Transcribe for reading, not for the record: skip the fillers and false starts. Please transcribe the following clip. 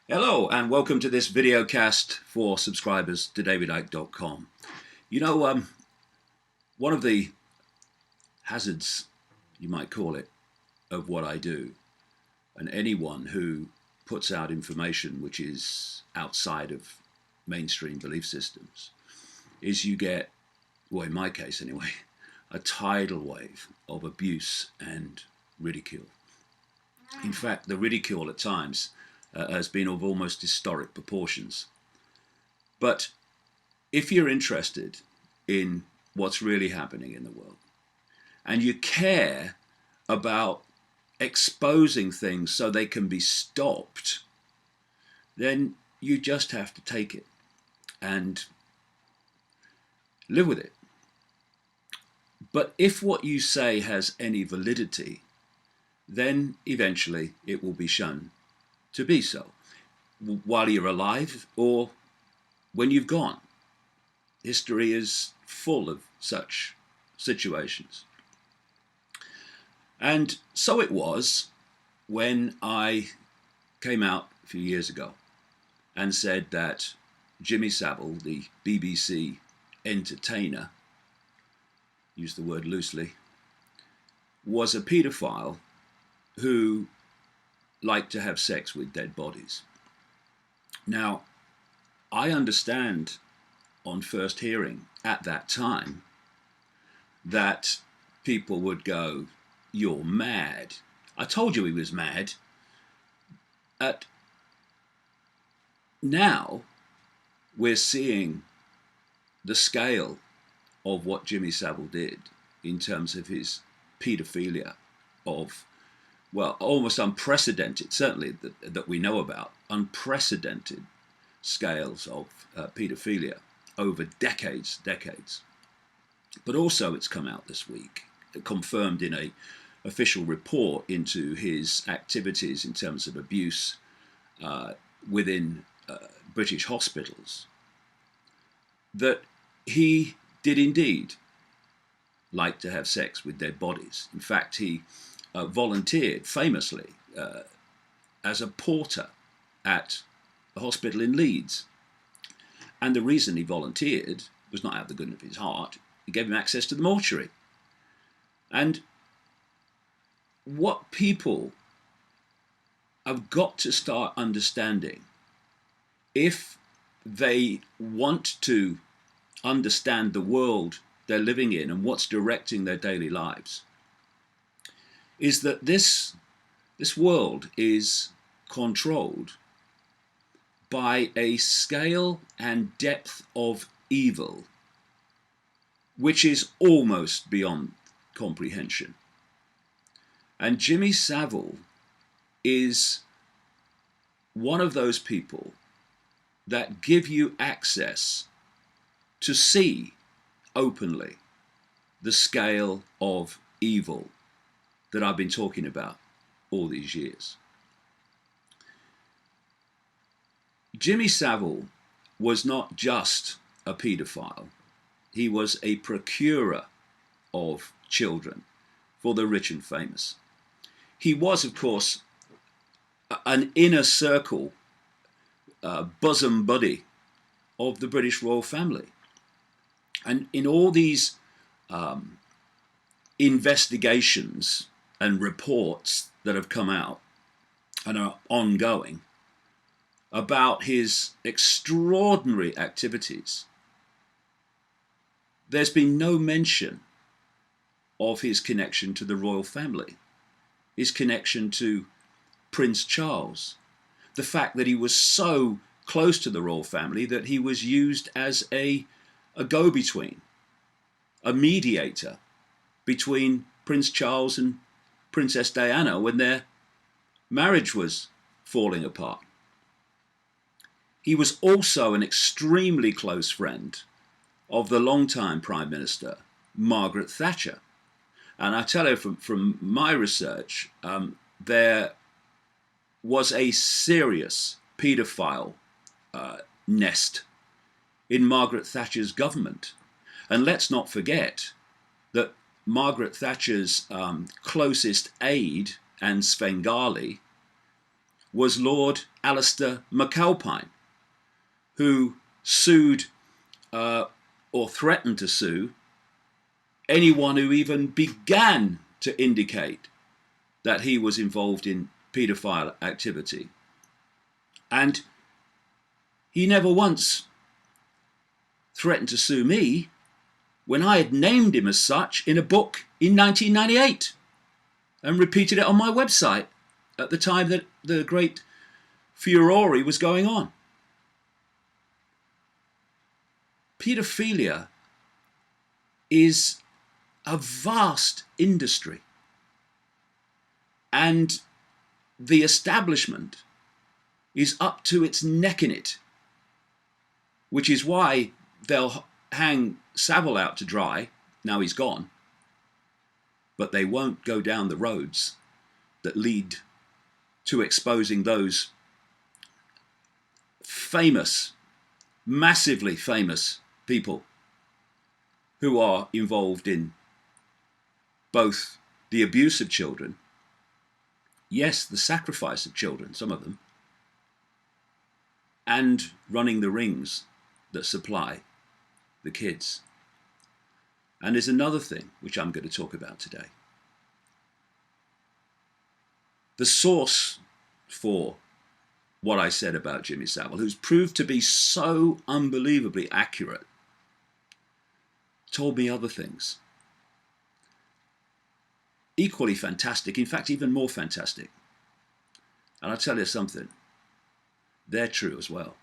Hello and welcome to this videocast for subscribers to davidicke.com. You know, one of the hazards, you might call it, of what I do, and anyone who puts out information which is outside of mainstream belief systems, is you get, well, in my case anyway, a tidal wave of abuse and ridicule. In fact, the ridicule at times has been of almost historic proportions. But if you're interested in what's really happening in the world, and you care about exposing things so they can be stopped, then you just have to take it and live with it. But if what you say has any validity, then eventually it will be shown to be so, while you're alive or when you've gone. History is full of such situations. And so it was when I came out a few years ago and said that Jimmy Savile, the BBC entertainer, use the word loosely, was a paedophile who liked to have sex with dead bodies. Now, I understand on first hearing at that time that people would go, "You're mad." I told you he was mad. Now we're seeing the scale of what Jimmy Savile did in terms of his paedophilia, of, well, almost unprecedented, certainly that we know about, unprecedented scales of paedophilia over decades. But also it's come out this week, confirmed in a official report into his activities in terms of abuse within British hospitals, that he did indeed like to have sex with dead bodies. In fact, he volunteered famously as a porter at a hospital in Leeds. And the reason he volunteered was not out of the goodness of his heart. He gave him access to the mortuary. And what people have got to start understanding, if they want to understand the world they're living in and what's directing their daily lives, is that this world is controlled by a scale and depth of evil which is almost beyond comprehension. And Jimmy Savile is one of those people that give you access to see openly the scale of evil that I've been talking about all these years. Jimmy Savile was not just a paedophile. He was a procurer of children for the rich and famous. He was, of course, an inner circle bosom buddy of the British royal family. And in all these investigations and reports that have come out and are ongoing about his extraordinary activities, there's been no mention of his connection to the royal family, his connection to Prince Charles, the fact that he was so close to the royal family that he was used as a go-between, a mediator between Prince Charles and Princess Diana when their marriage was falling apart. He was also an extremely close friend of the longtime Prime Minister, Margaret Thatcher. And I tell you from my research, there was a serious paedophile nest in Margaret Thatcher's government. And let's not forget that Margaret Thatcher's closest aide, Anne Svengali, was Lord Alistair McAlpine, who sued or threatened to sue anyone who even began to indicate that he was involved in paedophile activity. And he never once threatened to sue me when I had named him as such in a book in 1998 and repeated it on my website at the time that the great furore was going on. Paedophilia is a vast industry, and the establishment is up to its neck in it, which is why they'll hang Savile out to dry, now he's gone, but they won't go down the roads that lead to exposing those famous, massively famous people who are involved in both the abuse of children, yes, the sacrifice of children, some of them, and running the rings that supply the kids. And there's another thing which I'm going to talk about today. The source for what I said about Jimmy Savile, who's proved to be so unbelievably accurate, told me other things. Equally fantastic, in fact, even more fantastic. And I'll tell you something, they're true as well.